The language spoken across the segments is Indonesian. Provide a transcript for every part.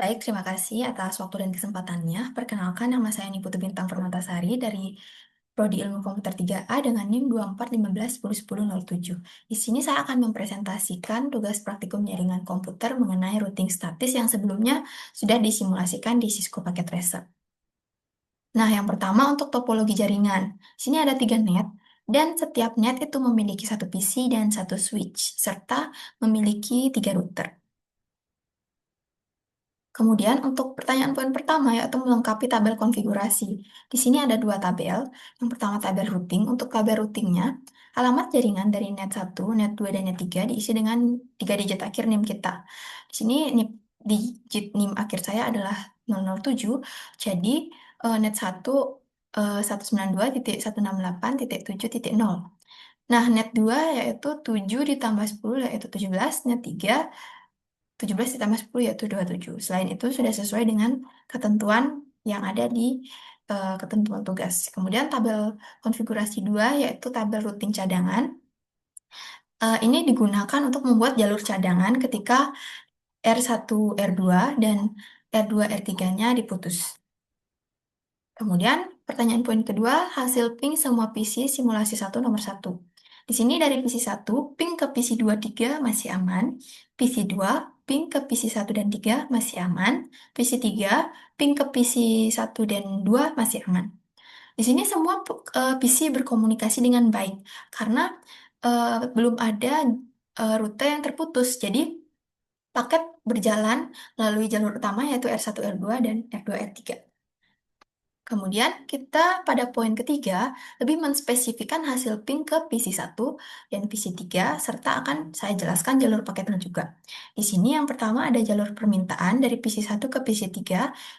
Baik, terima kasih atas waktu dan kesempatannya. Perkenalkan, nama saya Niputu Bintang Permatasari dari Prodi Ilmu Komputer 3A dengan NIM 2415101007. Di sini saya akan mempresentasikan tugas praktikum jaringan komputer mengenai routing statis yang sebelumnya sudah disimulasikan di Cisco Packet Tracer. Nah, yang pertama untuk topologi jaringan. Di sini ada 3 net, dan setiap net itu memiliki satu PC dan satu switch, serta memiliki 3 router. Kemudian untuk pertanyaan poin pertama yaitu melengkapi tabel konfigurasi. Di sini ada 2 tabel. Yang pertama tabel routing. Untuk tabel routingnya, alamat jaringan dari net 1, net 2, dan net 3 diisi dengan 3 digit akhir NIM kita. Di sini digit NIM akhir saya adalah 007. Jadi net 1 192.168.7.0. Nah, net 2 yaitu 7 ditambah 10 yaitu 17, net 3 17 ditambah 10 yaitu 27. Selain itu sudah sesuai dengan ketentuan yang ada di ketentuan tugas. Kemudian tabel konfigurasi 2 yaitu tabel routing cadangan. Ini digunakan untuk membuat jalur cadangan ketika R1, R2, dan R2, R3-nya diputus. Kemudian, pertanyaan poin kedua, hasil ping semua PC simulasi 1 nomor 1. Di sini dari PC 1, ping ke PC 2, 3 masih aman. PC 2, ping ke PC 1 dan 3 masih aman. PC 3, ping ke PC 1 dan 2 masih aman. Di sini semua PC berkomunikasi dengan baik karena belum ada rute yang terputus. Jadi, paket berjalan melalui jalur utama yaitu R1, R2, dan R2, R3. Kemudian kita pada poin ketiga lebih menspesifikkan hasil ping ke PC1 dan PC3 serta akan saya jelaskan jalur paketnya juga. Di sini yang pertama ada jalur permintaan dari PC1 ke PC3,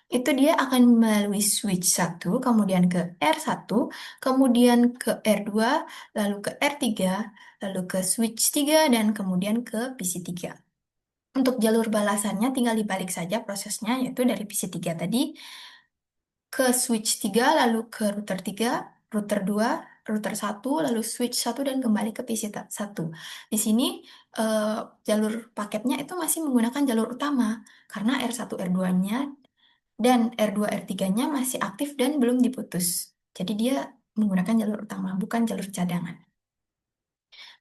itu dia akan melalui switch 1, kemudian ke R1, kemudian ke R2, lalu ke R3, lalu ke switch 3, dan kemudian ke PC3. Untuk jalur balasannya tinggal dibalik saja prosesnya, yaitu dari PC3 tadi ke switch 3, lalu ke router 3, router 2, router 1, lalu switch 1, dan kembali ke PC 1. Di sini eh, jalur paketnya itu masih menggunakan jalur utama, karena R1, R2-nya, dan R2, R3-nya masih aktif dan belum diputus. Jadi dia menggunakan jalur utama, bukan jalur cadangan.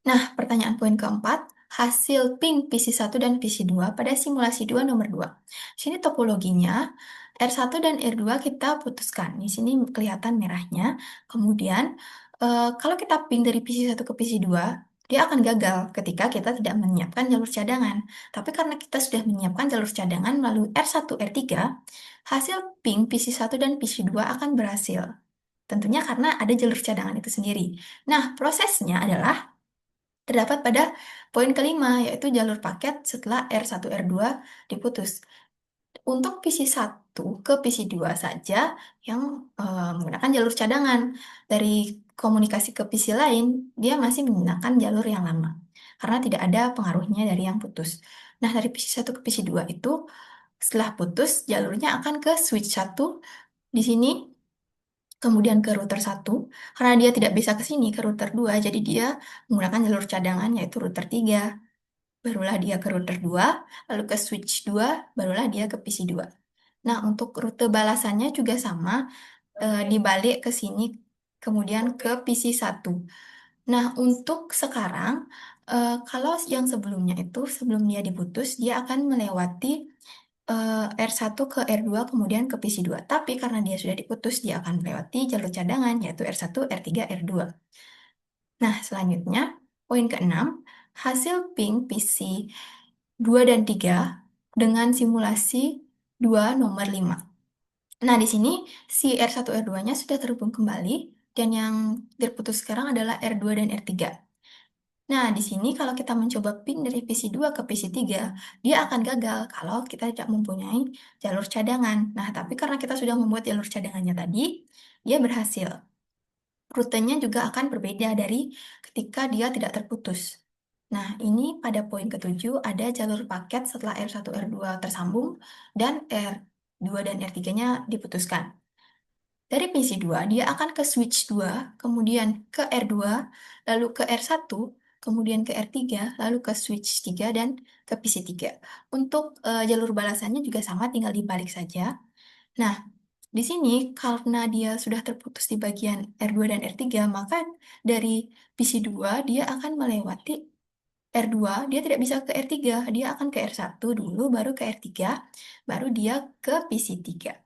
Nah, pertanyaan poin keempat, hasil ping PC1 dan PC2 pada simulasi 2 nomor 2. Sini topologinya, R1 dan R2 kita putuskan. Di sini kelihatan merahnya. Kemudian, kalau kita ping dari PC1 ke PC2, dia akan gagal ketika kita tidak menyiapkan jalur cadangan. Tapi karena kita sudah menyiapkan jalur cadangan melalui R1, R3, hasil ping PC1 dan PC2 akan berhasil. Tentunya karena ada jalur cadangan itu sendiri. Nah, prosesnya adalah terdapat pada poin kelima, yaitu jalur paket setelah R1, R2 diputus. Untuk PC1 ke PC2 saja yang menggunakan jalur cadangan. Dari komunikasi ke PC lain, dia masih menggunakan jalur yang lama. Karena tidak ada pengaruhnya dari yang putus. Nah, dari PC1 ke PC2 itu, setelah putus, jalurnya akan ke switch 1 di sini, kemudian ke router 1, karena dia tidak bisa ke sini, ke router 2, jadi dia menggunakan jalur cadangan yaitu router 3. Barulah dia ke router 2, lalu ke switch 2, barulah dia ke PC 2. Nah, untuk rute balasannya juga sama, dibalik ke sini, kemudian ke PC 1. Nah, untuk sekarang, kalau yang sebelumnya itu, sebelum dia diputus, dia akan melewati R1 ke R2 kemudian ke PC2. Tapi karena dia sudah diputus, dia akan melewati jalur cadangan yaitu R1, R3, R2. Nah, selanjutnya poin keenam, hasil ping PC 2 dan 3 dengan simulasi 2 nomor 5. Nah, di sini si R1, R2-nya sudah terhubung kembali dan yang terputus sekarang adalah R2 dan R3. Nah, di sini kalau kita mencoba pin dari PC2 ke PC3, dia akan gagal kalau kita tidak mempunyai jalur cadangan. Nah, tapi karena kita sudah membuat jalur cadangannya tadi, dia berhasil. Rutenya juga akan berbeda dari ketika dia tidak terputus. Nah, ini pada poin ketujuh ada jalur paket setelah R1, R2 tersambung dan R2 dan R3-nya diputuskan. Dari PC2, dia akan ke switch 2, kemudian ke R2, lalu ke R1, kemudian ke R3, lalu ke switch 3 dan ke PC 3. Untuk jalur balasannya juga sama, tinggal dibalik saja. Nah, di sini karena dia sudah terputus di bagian R2 dan R3, maka dari PC 2 dia akan melewati R2, dia tidak bisa ke R3, dia akan ke R1 dulu, baru ke R3, baru dia ke PC 3.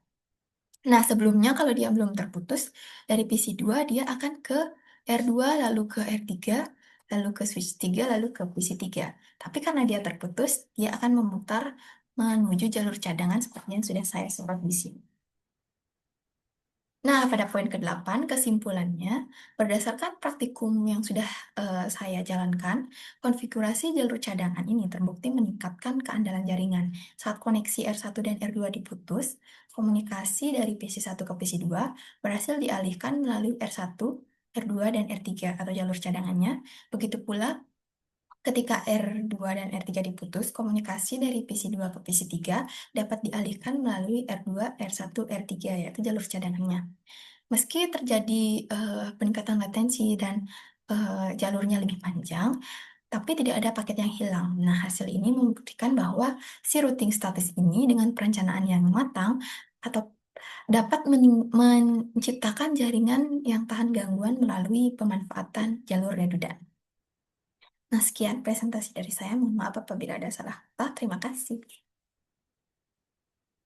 Nah, sebelumnya kalau dia belum terputus, dari PC 2 dia akan ke R2, lalu ke R3, lalu ke switch 3, lalu ke PC 3. Tapi karena dia terputus, dia akan memutar menuju jalur cadangan seperti yang sudah saya sorot di sini. Nah, pada poin ke-8, kesimpulannya, berdasarkan praktikum yang sudah saya jalankan, konfigurasi jalur cadangan ini terbukti meningkatkan keandalan jaringan. Saat koneksi R1 dan R2 diputus, komunikasi dari PC 1 ke PC 2 berhasil dialihkan melalui R1, R2, dan R3 atau jalur cadangannya. Begitu pula ketika R2 dan R3 diputus, komunikasi dari PC 2 ke PC 3 dapat dialihkan melalui R2, R1, R3, yaitu jalur cadangannya. Meski terjadi peningkatan latensi dan jalurnya lebih panjang, tapi tidak ada paket yang hilang. Nah, hasil ini membuktikan bahwa si routing status ini dengan perencanaan yang matang atau dapat menciptakan jaringan yang tahan gangguan melalui pemanfaatan jalur redundan. Nah, sekian presentasi dari saya. Mohon maaf apabila ada salah kata. Terima kasih.